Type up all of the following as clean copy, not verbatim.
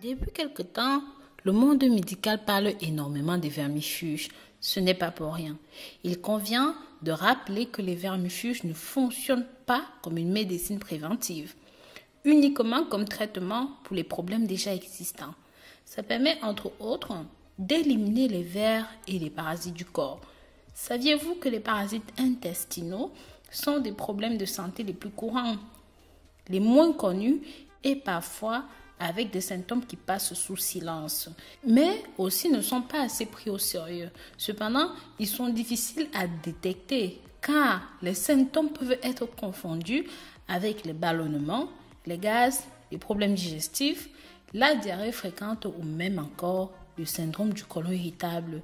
Depuis quelque temps, le monde médical parle énormément des vermifuges. Ce n'est pas pour rien. Il convient de rappeler que les vermifuges ne fonctionnent pas comme une médecine préventive, uniquement comme traitement pour les problèmes déjà existants. Ça permet entre autres d'éliminer les vers et les parasites du corps. Saviez-vous que les parasites intestinaux sont des problèmes de santé les plus courants, les moins connus et parfois avec des symptômes qui passent sous silence, mais aussi ne sont pas assez pris au sérieux. Cependant, ils sont difficiles à détecter car les symptômes peuvent être confondus avec les ballonnements, les gaz, les problèmes digestifs, la diarrhée fréquente ou même encore le syndrome du côlon irritable.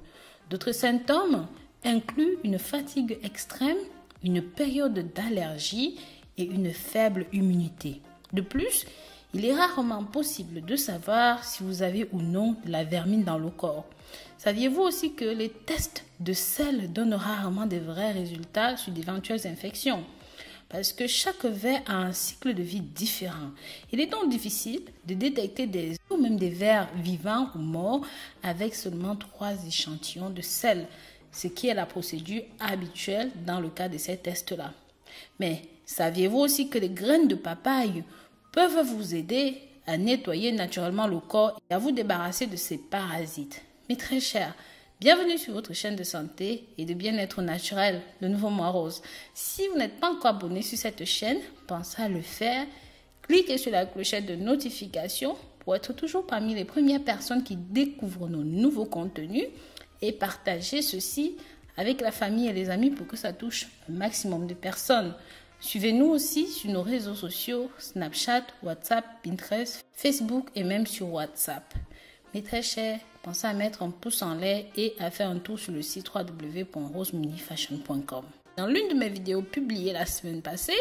D'autres symptômes incluent une fatigue extrême, une période d'allergie et une faible immunité. De plus, il est rarement possible de savoir si vous avez ou non de la vermine dans le corps. Saviez-vous aussi que les tests de sel donnent rarement de vrais résultats sur d'éventuelles infections? Parce que chaque ver a un cycle de vie différent. Il est donc difficile de détecter ou même des vers vivants ou morts avec seulement 3 échantillons de sel, ce qui est la procédure habituelle dans le cas de ces tests-là. Mais saviez-vous aussi que les graines de papaye peuvent vous aider à nettoyer naturellement le corps et à vous débarrasser de ces parasites? Mes très chers, bienvenue sur votre chaîne de santé et de bien-être naturel, le Nouveau Moi Rose. Si vous n'êtes pas encore abonné sur cette chaîne, pensez à le faire. Cliquez sur la clochette de notification pour être toujours parmi les premières personnes qui découvrent nos nouveaux contenus et partagez ceci avec la famille et les amis pour que ça touche un maximum de personnes. Suivez-nous aussi sur nos réseaux sociaux, Snapchat, WhatsApp, Pinterest, Facebook et même sur WhatsApp. Mes très chers, pensez à mettre un pouce en l'air et à faire un tour sur le site www.rosemunifashion.com. Dans l'une de mes vidéos publiées la semaine passée,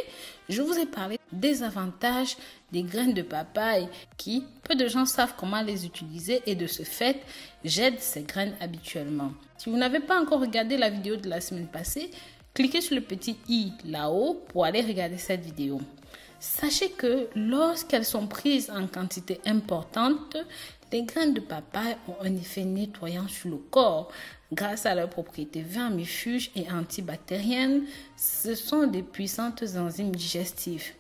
je vous ai parlé des avantages des graines de papaye qui, peu de gens savent comment les utiliser et de ce fait, j'aide ces graines habituellement. Si vous n'avez pas encore regardé la vidéo de la semaine passée, cliquez sur le petit i là-haut pour aller regarder cette vidéo. Sachez que lorsqu'elles sont prises en quantité importante, les graines de papaye ont un effet nettoyant sur le corps. Grâce à leurs propriétés vermifuges et antibactériennes, ce sont des puissantes enzymes digestives.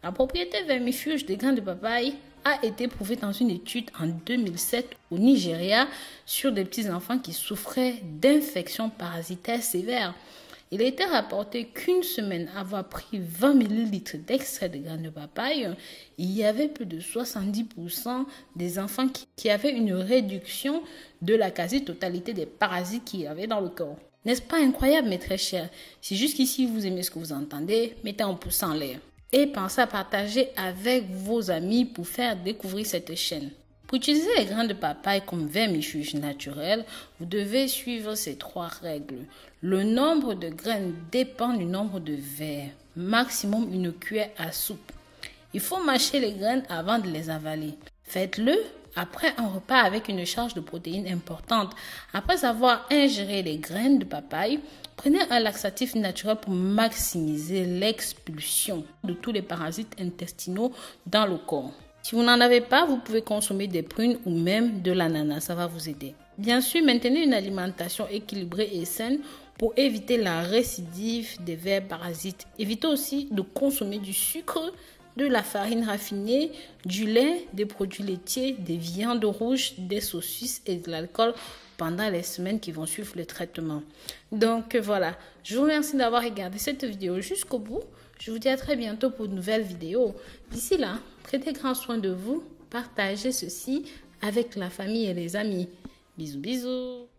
La propriété vermifuge des graines de papaye a été prouvée dans une étude en 2007 au Nigeria sur des petits-enfants qui souffraient d'infections parasitaires sévères. Il a été rapporté qu'une semaine avoir pris 20 ml d'extrait de graines de papaye, il y avait plus de 70% des enfants qui avaient une réduction de la quasi-totalité des parasites qu'il y avait dans le corps. N'est-ce pas incroyable, mes très chers? Si jusqu'ici vous aimez ce que vous entendez, mettez un pouce en l'air. Et pensez à partager avec vos amis pour faire découvrir cette chaîne. Pour utiliser les graines de papaye comme vermifuge naturel, vous devez suivre ces 3 règles. Le nombre de graines dépend du nombre de vers, maximum une cuillère à soupe. Il faut mâcher les graines avant de les avaler. Faites-le après un repas avec une charge de protéines importante. Après avoir ingéré les graines de papaye, prenez un laxatif naturel pour maximiser l'expulsion de tous les parasites intestinaux dans le corps. Si vous n'en avez pas, vous pouvez consommer des prunes ou même de l'ananas, ça va vous aider. Bien sûr, maintenez une alimentation équilibrée et saine pour éviter la récidive des vers parasites. Évitez aussi de consommer du sucre, de la farine raffinée, du lait, des produits laitiers, des viandes rouges, des saucisses et de l'alcool pendant les semaines qui vont suivre le traitement. Donc voilà, je vous remercie d'avoir regardé cette vidéo jusqu'au bout. Je vous dis à très bientôt pour une nouvelle vidéo. D'ici là, prenez grand soin de vous, partagez ceci avec la famille et les amis. Bisous, bisous.